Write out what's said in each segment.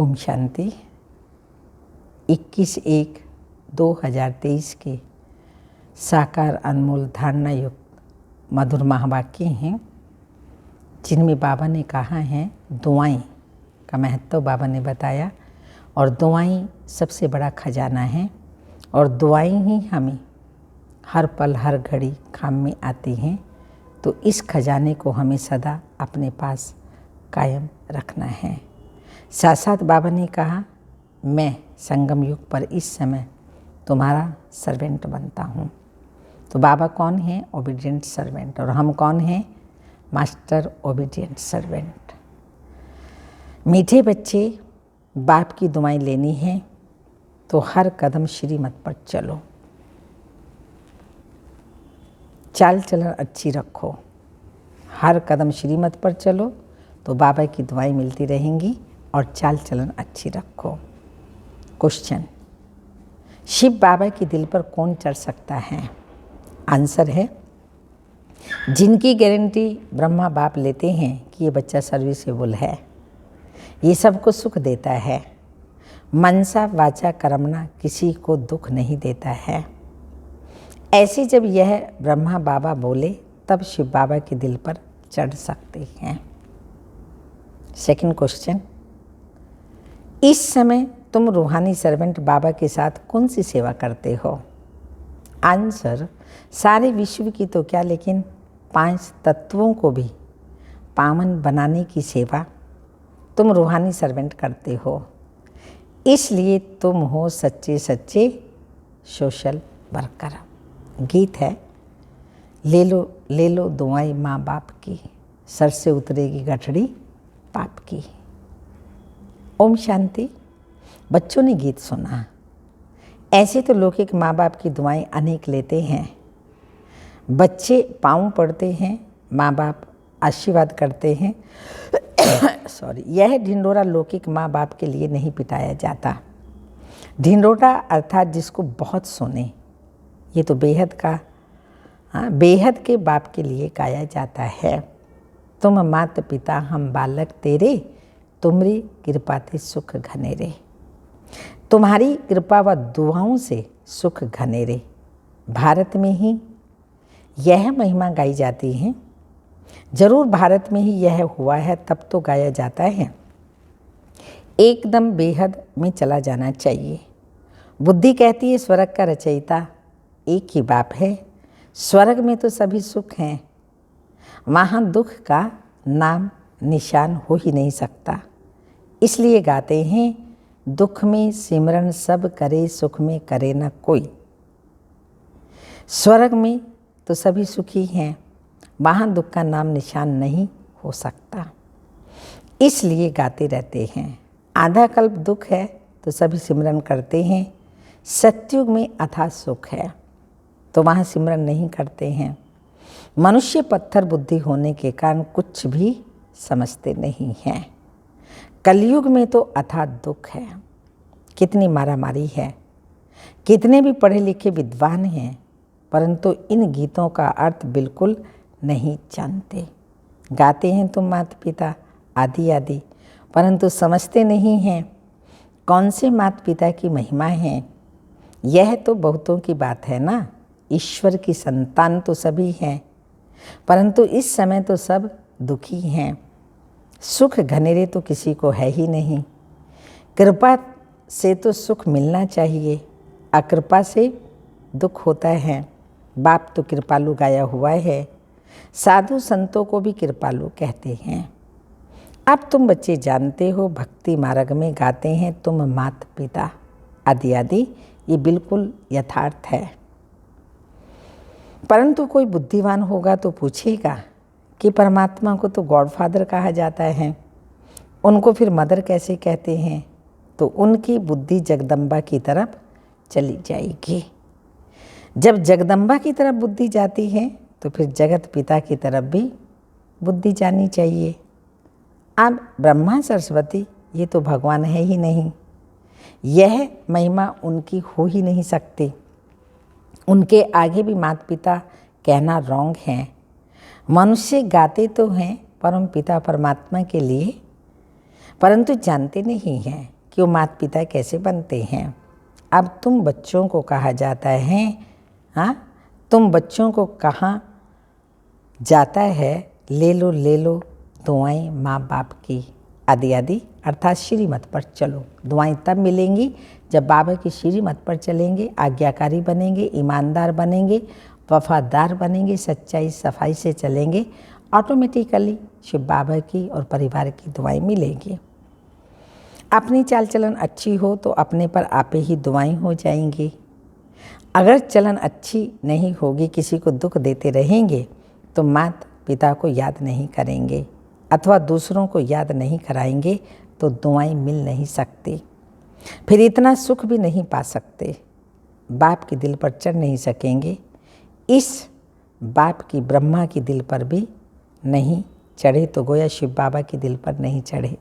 ओम शांति। 21/1/2023 के साकार अनमोल धारणा युक्त मधुर महावाक्य हैं, जिनमें बाबा ने कहा है दुआएं का महत्व बाबा ने बताया। और दुआएं सबसे बड़ा खजाना है और दुआएं ही हमें हर पल हर घड़ी काम में आती हैं। तो इस खजाने को हमें सदा अपने पास कायम रखना है। साथ साथ बाबा ने कहा मैं संगम युग पर इस समय तुम्हारा सर्वेंट बनता हूँ। तो बाबा कौन है? Obedient servant. और हम कौन हैं? Master obedient servant. मीठे बच्चे, बाप की दुआएं लेनी है तो हर कदम श्रीमत पर चलो, चाल चलन अच्छी रखो। हर कदम श्रीमत पर चलो तो बाबा की दुआएं मिलती रहेंगी और चाल चलन अच्छी रखो। क्वेश्चन, शिव बाबा के दिल पर कौन चढ़ सकता है? आंसर है जिनकी गारंटी ब्रह्मा बाप लेते हैं कि ये बच्चा सर्विसेबल है, ये सबको सुख देता है, मनसा वाचा कर्मणा किसी को दुख नहीं देता है। ऐसे जब यह ब्रह्मा बाबा बोले तब शिव बाबा के दिल पर चढ़ सकते हैं। सेकंड क्वेश्चन, इस समय तुम रूहानी सर्वेंट बाबा के साथ कौन सी सेवा करते हो? आंसर, सारे विश्व की तो क्या, लेकिन 5 तत्वों को भी पावन बनाने की सेवा तुम रूहानी सर्वेंट करते हो। इसलिए तुम हो सच्चे सच्चे सोशल वर्कर। गीत है, ले लो दुआएं माँ बाप की, सर से उतरेगी गठड़ी पाप की। ओम शांति। बच्चों ने गीत सुना। ऐसे तो लौकिक माँ बाप की दुआएं अनेक लेते हैं। बच्चे पाँव पड़ते हैं, माँ बाप आशीर्वाद करते हैं। सॉरी, यह ढिंडोरा लौकिक माँ बाप के लिए नहीं पिटाया जाता। ढिंडोरा अर्थात जिसको बहुत सुने, ये तो बेहद के बाप के लिए गाया जाता है। तुम मात पिता हम बालक तेरे, तुमरी कृपा ते सुख घनेरे। तुम्हारी कृपा व दुआओं से सुख घनेरे। भारत में ही यह महिमा गाई जाती है। जरूर भारत में ही यह हुआ है, तब तो गाया जाता है। एकदम बेहद में चला जाना चाहिए। बुद्धि कहती है स्वर्ग का रचयिता एक ही बाप है। स्वर्ग में तो सभी सुख हैं, वहाँ दुख का नाम निशान हो ही नहीं सकता। इसलिए गाते हैं दुख में सिमरन सब करे, सुख में करे न कोई। स्वर्ग में तो सभी सुखी हैं, वहाँ दुख का नाम निशान नहीं हो सकता। इसलिए गाते रहते हैं। आधा कल्प दुख है तो सभी सिमरन करते हैं। सतयुग में अथाह सुख है तो वहाँ सिमरन नहीं करते हैं। मनुष्य पत्थर बुद्धि होने के कारण कुछ भी समझते नहीं हैं। कलयुग में तो अथाह दुख है। कितनी मारामारी है, कितने भी पढ़े लिखे विद्वान हैं, परंतु इन गीतों का अर्थ बिल्कुल नहीं जानते। गाते हैं तुम माता पिता आदि आदि, परंतु समझते नहीं हैं कौन से माता पिता की महिमा है। यह तो बहुतों की बात है ना। ईश्वर की संतान तो सभी हैं, परंतु इस समय तो सब दुखी हैं। सुख घनेरे तो किसी को है ही नहीं। कृपा से तो सुख मिलना चाहिए, अकृपा से दुख होता है। बाप तो कृपालु गाया हुआ है, साधु संतों को भी कृपालु कहते हैं। अब तुम बच्चे जानते हो भक्ति मार्ग में गाते हैं तुम माता पिता आदि आदि, ये बिल्कुल यथार्थ है। परंतु कोई बुद्धिमान होगा तो पूछेगा कि परमात्मा को तो गॉडफादर कहा जाता है, उनको फिर मदर कैसे कहते हैं? तो उनकी बुद्धि जगदम्बा की तरफ चली जाएगी। जब जगदम्बा की तरफ बुद्धि जाती है तो फिर जगत पिता की तरफ भी बुद्धि जानी चाहिए। अब ब्रह्मा सरस्वती ये तो भगवान है ही नहीं, यह महिमा उनकी हो ही नहीं सकती। उनके आगे भी माता पिता कहना रॉन्ग है। मनुष्य गाते तो हैं परम पिता परमात्मा के लिए, परंतु जानते नहीं हैं कि वो माता पिता कैसे बनते हैं। अब तुम बच्चों को कहा जाता है, हाँ, तुम बच्चों को कहा जाता है ले लो दुआएं माँ बाप की, आदि आदि, अर्थात श्रीमत पर चलो। दुआएं तब मिलेंगी जब बाबा की श्रीमत पर चलेंगे, आज्ञाकारी बनेंगे, ईमानदार बनेंगे, वफादार बनेंगे, सच्चाई सफाई से चलेंगे, ऑटोमेटिकली शिव बाबा की और परिवार की दुआएं मिलेंगी। अपनी चाल चलन अच्छी हो तो अपने पर आपे ही दुआएं हो जाएंगी। अगर चलन अच्छी नहीं होगी, किसी को दुख देते रहेंगे तो माता पिता को याद नहीं करेंगे अथवा दूसरों को याद नहीं कराएंगे तो दुआएं मिल नहीं सकती, फिर इतना सुख भी नहीं पा सकते, बाप के दिल पर चढ़ नहीं सकेंगे। इस बाप की ब्रह्मा की दिल पर भी नहीं चढ़े तो गोया शिव बाबा के दिल पर नहीं चढ़े।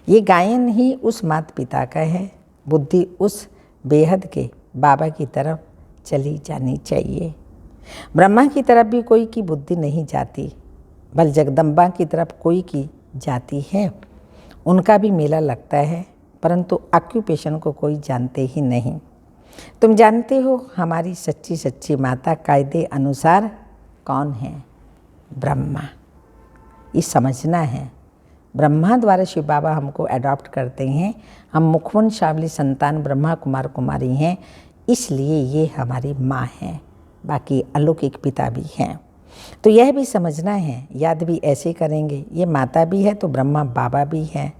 ये गायन ही उस माता पिता का है। बुद्धि उस बेहद के बाबा की तरफ चली जानी चाहिए। ब्रह्मा की तरफ भी कोई की बुद्धि नहीं जाती, बल जगदम्बा की तरफ कोई की जाती है। उनका भी मेला लगता है, परंतु ऑक्यूपेशन को कोई जानते ही नहीं। तुम जानते हो हमारी सच्ची सच्ची माता कायदे अनुसार कौन है? ब्रह्मा। ये समझना है, ब्रह्मा द्वारा शिव बाबा हमको अडॉप्ट करते हैं। हम मुखवंशावली संतान ब्रह्मा कुमार कुमारी हैं, इसलिए ये हमारी माँ हैं। बाकी अलौकिक पिता भी हैं। तो यह भी समझना है, याद भी ऐसे करेंगे, ये माता भी है तो ब्रह्मा बाबा भी है।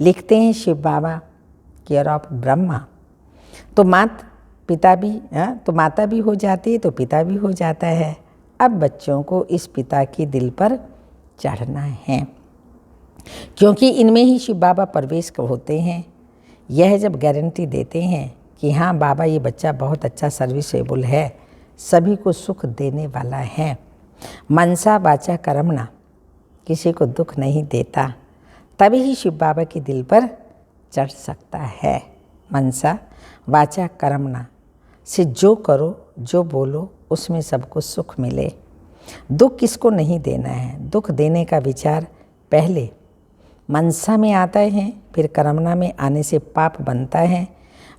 लिखते हैं शिव बाबा केयर ऑफ ब्रह्मा, तो पिता भी, तो माता भी हो जाती है तो पिता भी हो जाता है। अब बच्चों को इस पिता के दिल पर चढ़ना है, क्योंकि इनमें ही शिव बाबा प्रवेश होते हैं। यह जब गारंटी देते हैं कि हाँ बाबा ये बच्चा बहुत अच्छा सर्विसेबल है, सभी को सुख देने वाला है, मनसा वाचा कर्मणा, किसी को दुख नहीं देता, तभी ही शिव बाबा के दिल पर चढ़ सकता है। मनसा वाचा कर्मणा से जो करो जो बोलो उसमें सबको सुख मिले। दुख किसको नहीं देना है। दुख देने का विचार पहले मनसा में आता है, फिर कर्मणा में आने से पाप बनता है।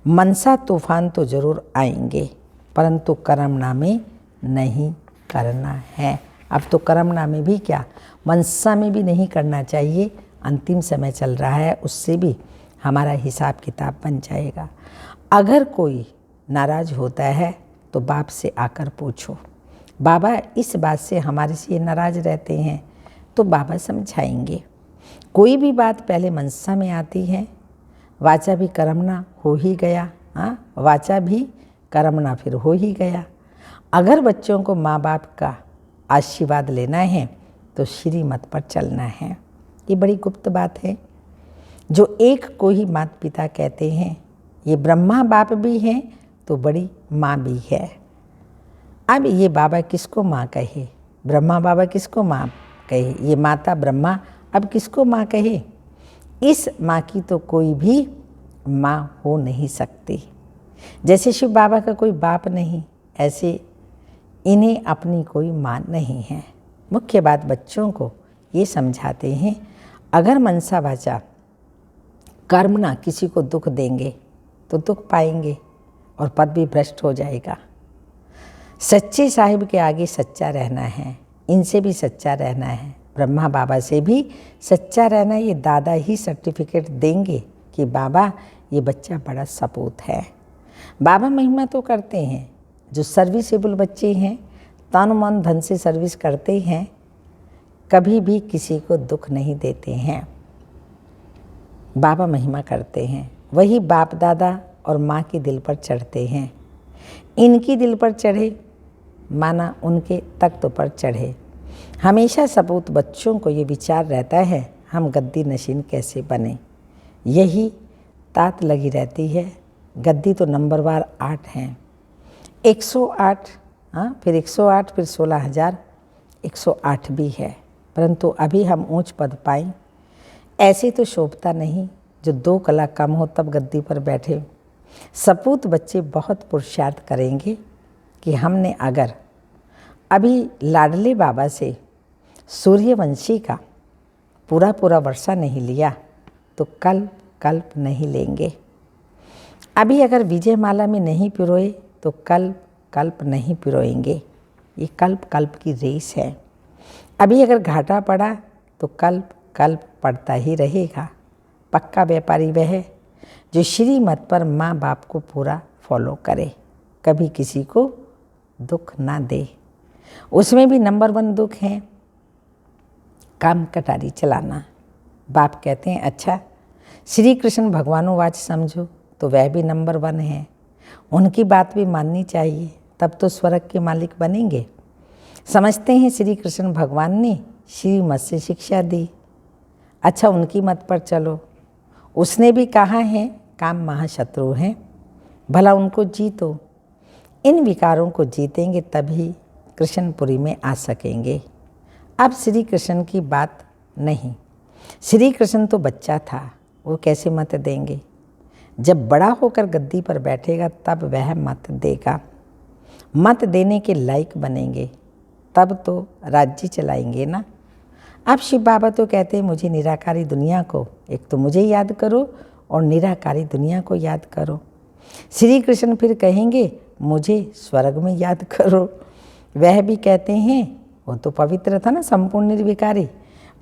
मनसा तूफान तो जरूर आएंगे, परंतु कर्मणा में नहीं करना है। अब तो कर्मणा में भी क्या, मनसा में भी नहीं करना चाहिए। अंतिम समय चल रहा है, उससे भी हमारा हिसाब किताब बन जाएगा। अगर कोई नाराज होता है तो बाप से आकर पूछो, बाबा इस बात से हमारे से ये नाराज रहते हैं, तो बाबा समझाएंगे। कोई भी बात पहले मनसा में आती है, वाचा भी कर्मणा हो ही गया, हाँ, वाचा भी कर्मणा फिर हो ही गया। अगर बच्चों को माँ बाप का आशीर्वाद लेना है तो श्रीमत पर चलना है। ये बड़ी गुप्त बात है, जो एक को ही माता पिता कहते हैं। ये ब्रह्मा बाप भी हैं तो बड़ी माँ भी है। अब ये बाबा किसको माँ कहे, ब्रह्मा बाबा किसको माँ कहे, ये माता ब्रह्मा अब किसको माँ कहे। इस माँ की तो कोई भी माँ हो नहीं सकती। जैसे शिव बाबा का कोई बाप नहीं, ऐसे इन्हें अपनी कोई माँ नहीं है। मुख्य बात बच्चों को ये समझाते हैं, अगर मनसा वाचा कर्मणा किसी को दुख देंगे तो दुख पाएंगे और पद भी भ्रष्ट हो जाएगा। सच्चे साहिब के आगे सच्चा रहना है, इनसे भी सच्चा रहना है, ब्रह्मा बाबा से भी सच्चा रहना है। ये दादा ही सर्टिफिकेट देंगे कि बाबा ये बच्चा बड़ा सपूत है। बाबा महिमा तो करते हैं, जो सर्विसेबल बच्चे हैं, तन मन धन से सर्विस करते हैं, कभी भी किसी को दुख नहीं देते हैं। बाबा महिमा करते हैं, वही बाप दादा और माँ के दिल पर चढ़ते हैं। इनकी दिल पर चढ़े माना उनके तख्त पर चढ़े। हमेशा सपूत बच्चों को ये विचार रहता है हम गद्दी नशीन कैसे बने, यही तात लगी रहती है। गद्दी तो नंबरवार 8 हैं, 108, हाँ, फिर 108, फिर 16,000, 108 भी है, परंतु अभी हम ऊंच पद पाएं ऐसे तो शोभता नहीं। जो 2 कला कम हो तब गद्दी पर बैठे। सपूत बच्चे बहुत पुरुषार्थ करेंगे कि हमने अगर अभी लाडले बाबा से सूर्यवंशी का पूरा वर्षा नहीं लिया तो कल्प कल्प नहीं लेंगे। अभी अगर विजय माला में नहीं पिरोए तो कल्प कल्प नहीं पिरोएंगे। ये कल्प कल्प की रेस है। अभी अगर घाटा पड़ा तो कल्प कल्प पड़ता ही रहेगा। पक्का व्यापारी वह है जो श्रीमत पर माँ बाप को पूरा फॉलो करे, कभी किसी को दुख ना दे। उसमें भी नंबर 1 दुख है काम कटारी चलाना। बाप कहते हैं अच्छा श्री कृष्ण भगवानोवाच समझो, तो वह भी नंबर 1 है। उनकी बात भी माननी चाहिए, तब तो स्वर्ग के मालिक बनेंगे। समझते हैं श्री कृष्ण भगवान ने श्रीमत से शिक्षा दी। अच्छा उनकी मत पर चलो। उसने भी कहा है काम महाशत्रु हैं, भला उनको जीतो। इन विकारों को जीतेंगे तभी कृष्णपुरी में आ सकेंगे। अब श्री कृष्ण की बात नहीं। श्री कृष्ण तो बच्चा था, वो कैसे मत देंगे। जब बड़ा होकर गद्दी पर बैठेगा तब वह मत देगा। मत देने के लायक बनेंगे तब तो राज्य चलाएंगे ना। अब शिव बाबा तो कहते हैं मुझे निराकारी दुनिया को, एक तो मुझे याद करो और निराकारी दुनिया को याद करो। श्री कृष्ण फिर कहेंगे मुझे स्वर्ग में याद करो। वह भी कहते हैं, वो तो पवित्र था ना, संपूर्ण निर्विकारी।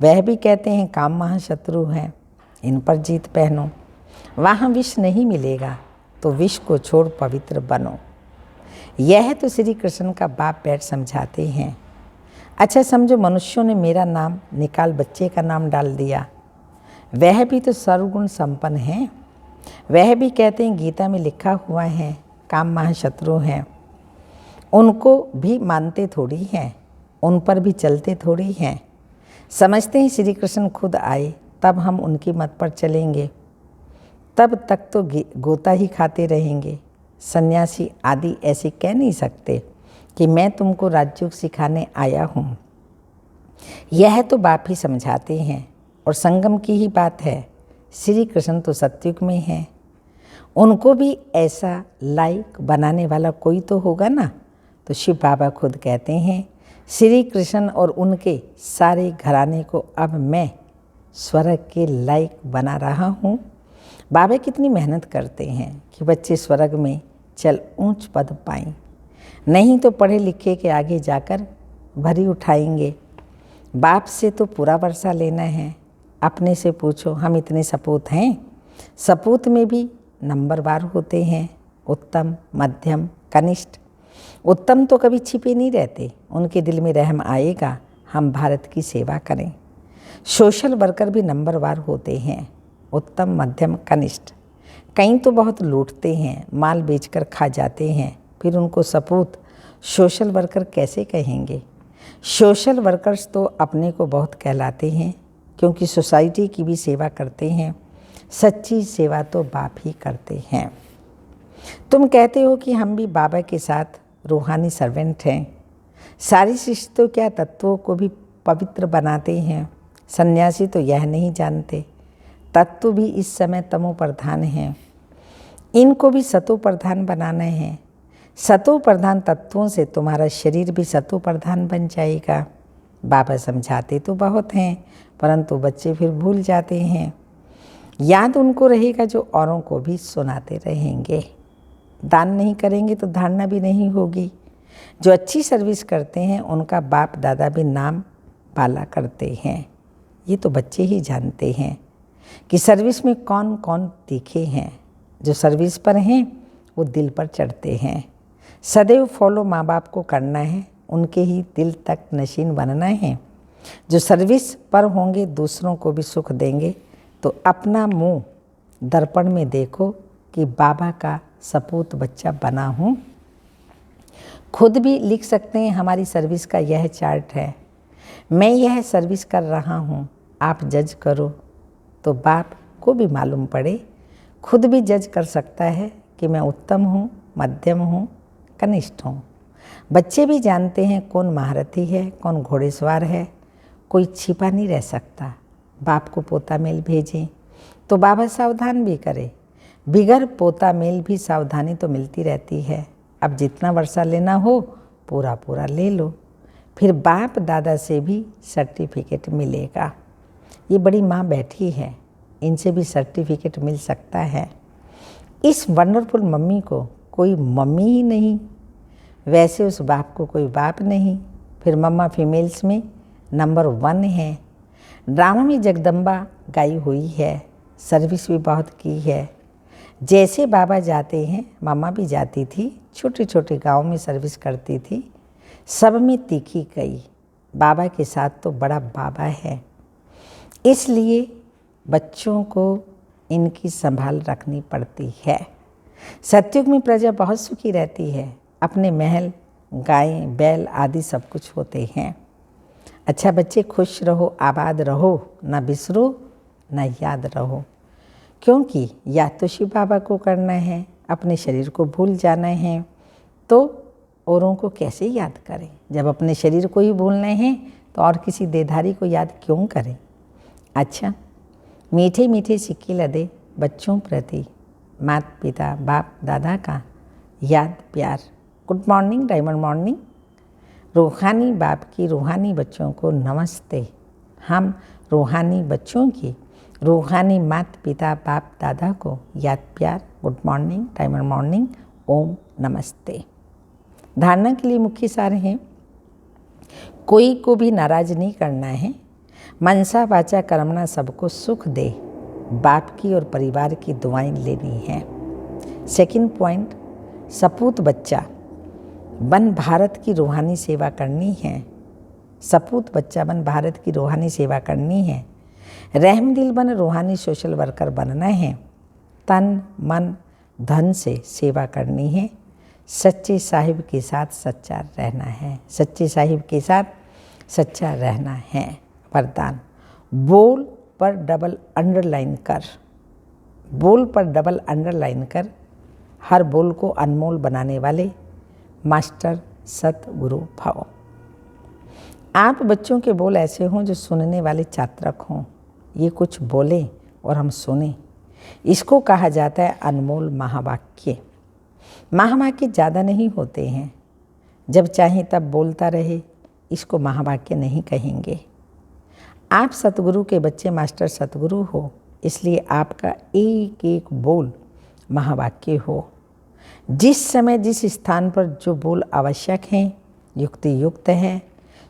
वह भी कहते हैं काम महाशत्रु हैं, इन पर जीत पहनो। वहाँ विष नहीं मिलेगा तो विष को छोड़ पवित्र बनो। यह तो श्री कृष्ण का बाप बैठ समझाते हैं। अच्छा समझो मनुष्यों ने मेरा नाम निकाल बच्चे का नाम डाल दिया। वह भी तो सर्वगुण संपन्न है। वह भी कहते हैं गीता में लिखा हुआ है काम महाशत्रु हैं। उनको भी मानते थोड़ी हैं, उन पर भी चलते थोड़ी हैं। समझते हैं श्री कृष्ण खुद आए तब हम उनकी मत पर चलेंगे, तब तक तो गोता ही खाते रहेंगे। सन्यासी आदि ऐसे कह नहीं सकते कि मैं तुमको राजयोग सिखाने आया हूँ। यह तो बाप ही समझाते हैं और संगम की ही बात है। श्री कृष्ण तो सतयुग में हैं, उनको भी ऐसा लायक बनाने वाला कोई तो होगा ना। तो शिव बाबा खुद कहते हैं श्री कृष्ण और उनके सारे घराने को अब मैं स्वर्ग के लायक बना रहा हूँ। बाबा कितनी मेहनत करते हैं कि बच्चे स्वर्ग में चल ऊंच पद पाएं, नहीं तो पढ़े लिखे के आगे जाकर भरी उठाएंगे। बाप से तो पूरा वर्षा लेना है। अपने से पूछो हम इतने सपूत हैं, सपूत में भी नंबरवार होते हैं, उत्तम मध्यम कनिष्ठ। उत्तम तो कभी छिपे नहीं रहते, उनके दिल में रहम आएगा हम भारत की सेवा करें। सोशल वर्कर भी नंबरवार होते हैं, उत्तम मध्यम कनिष्ठ। कई तो बहुत लूटते हैं, माल बेचकर खा जाते हैं, फिर उनको सपूत सोशल वर्कर कैसे कहेंगे। सोशल वर्कर्स तो अपने को बहुत कहलाते हैं क्योंकि सोसाइटी की भी सेवा करते हैं। सच्ची सेवा तो बाप ही करते हैं। तुम कहते हो कि हम भी बाबा के साथ रूहानी सर्वेंट हैं। सारी सृष्टि तो क्या तत्वों को भी पवित्र बनाते हैं। सन्यासी तो यह नहीं जानते तत्व भी इस समय तमो प्रधान हैं, इनको भी सतो प्रधान बनाना है। सतो प्रधान तत्वों से तुम्हारा शरीर भी सतो प्रधान बन जाएगा। बाबा समझाते तो बहुत हैं परंतु बच्चे फिर भूल जाते हैं। याद उनको रहेगा जो औरों को भी सुनाते रहेंगे। दान नहीं करेंगे तो धारणा भी नहीं होगी। जो अच्छी सर्विस करते हैं उनका बाप दादा भी नाम पाला करते हैं। ये तो बच्चे ही जानते हैं कि सर्विस में कौन कौन तीखे हैं। जो सर्विस पर हैं वो दिल पर चढ़ते हैं। सदैव फॉलो माँ बाप को करना है, उनके ही दिल तक नशीन बनना है। जो सर्विस पर होंगे दूसरों को भी सुख देंगे। तो अपना मुंह दर्पण में देखो कि बाबा का सपूत बच्चा बना हूँ। खुद भी लिख सकते हैं हमारी सर्विस का यह चार्ट है, मैं यह सर्विस कर रहा हूँ, आप जज करो। तो बाप को भी मालूम पड़े, खुद भी जज कर सकता है कि मैं उत्तम हूँ, मध्यम हूँ, कनिष्ठ हूँ। बच्चे भी जानते हैं कौन महारथी है, कौन घोड़ेसवार है। कोई छिपा नहीं रह सकता। बाप को पोता मेल भेजें तो बाबा सावधान भी करे। बिगर पोता मेल भी सावधानी तो मिलती रहती है। अब जितना वर्षा लेना हो पूरा पूरा ले लो, फिर बाप दादा से भी सर्टिफिकेट मिलेगा। ये बड़ी माँ बैठी है, इनसे भी सर्टिफिकेट मिल सकता है। इस वंडरफुल मम्मी को कोई मम्मी ही नहीं, वैसे उस बाप को कोई बाप नहीं। फिर मम्मा फीमेल्स में नंबर 1 है। ड्रामा में जगदम्बा गाई हुई है, सर्विस भी बहुत की है। जैसे बाबा जाते हैं मम्मा भी जाती थी, छोटे छोटे गांव में सर्विस करती थी, सब में तीखी गई। बाबा के साथ तो बड़ा बाबा है, इसलिए बच्चों को इनकी संभाल रखनी पड़ती है। सतयुग में प्रजा बहुत सुखी रहती है, अपने महल, गायें, बैल आदि सब कुछ होते हैं। अच्छा बच्चे, खुश रहो, आबाद रहो, ना बिसरो ना याद रहो, क्योंकि याद तो शिव बाबा को करना है, अपने शरीर को भूल जाना है तो औरों को कैसे याद करें। जब अपने शरीर को ही भूलना है तो और किसी देहधारी को याद क्यों करें। अच्छा, मीठे मीठे सिक्के लदे बच्चों प्रति माता पिता बाप दादा का याद प्यार। Good morning, diamond morning. रूहानी बाप की रूहानी बच्चों को नमस्ते। हम रूहानी बच्चों की रूहानी माता पिता बाप दादा को याद प्यार। गुड मॉर्निंग, डायमंड मॉर्निंग, ओम नमस्ते। धारणा के लिए मुख्य सार हैं, कोई को भी नाराज नहीं करना है, मनसा वाचा कर्मणा सबको सुख दे, बाप की और परिवार की दुआएं लेनी है। सेकंड पॉइंट, सपूत बच्चा बन भारत की रूहानी सेवा करनी है। सपूत बच्चा बन भारत की रूहानी सेवा करनी है। रहमदिल बन रूहानी सोशल वर्कर बनना है। तन मन धन से सेवा करनी है। सच्चे साहिब के साथ सच्चा रहना है। सच्चे साहिब के साथ सच्चा रहना है। वरदान, बोल पर डबल अंडरलाइन कर। बोल पर डबल अंडरलाइन कर। हर बोल को अनमोल बनाने वाले मास्टर सतगुरु भव। आप बच्चों के बोल ऐसे हों जो सुनने वाले चातक हों। ये कुछ बोले और हम सुने, इसको कहा जाता है अनमोल महावाक्य। महावाक्य ज़्यादा नहीं होते हैं, जब चाहे तब बोलता रहे, इसको महावाक्य नहीं कहेंगे। आप सतगुरु के बच्चे मास्टर सतगुरु हो, इसलिए आपका एक एक बोल महावाक्य हो। जिस समय जिस स्थान पर जो बोल आवश्यक हैं, युक्ति युक्त है,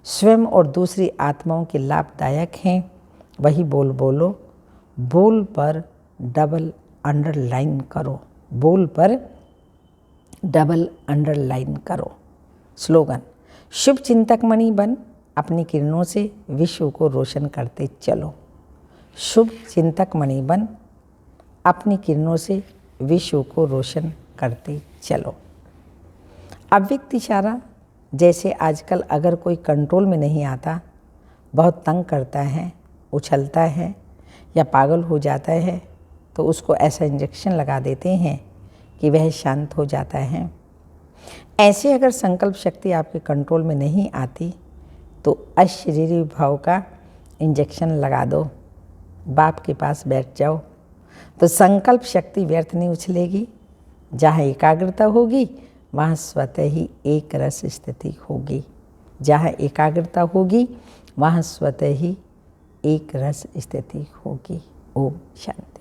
स्वयं और दूसरी आत्माओं के लाभदायक हैं, वही बोल बोलो। बोल पर डबल अंडरलाइन करो। बोल पर डबल अंडरलाइन करो। स्लोगन, शुभ चिंतक मणि बन अपनी किरणों से विश्व को रोशन करते चलो। शुभ चिंतक मणि बन अपनी किरणों से विश्व को रोशन करते चलो। अव्यक्त इशारा, जैसे आजकल अगर कोई कंट्रोल में नहीं आता, बहुत तंग करता है, उछलता है या पागल हो जाता है, तो उसको ऐसा इंजेक्शन लगा देते हैं कि वह शांत हो जाता है। ऐसे अगर संकल्प शक्ति आपके कंट्रोल में नहीं आती तो अशरीरी भाव का इंजेक्शन लगा दो, बाप के पास बैठ जाओ, तो संकल्प शक्ति व्यर्थ नहीं उछलेगी। जहाँ एकाग्रता होगी वहाँ स्वतः ही एक रस स्थिति होगी। जहाँ एकाग्रता होगी वहाँ स्वतः ही एक रस स्थिति होगी। ओम शांति।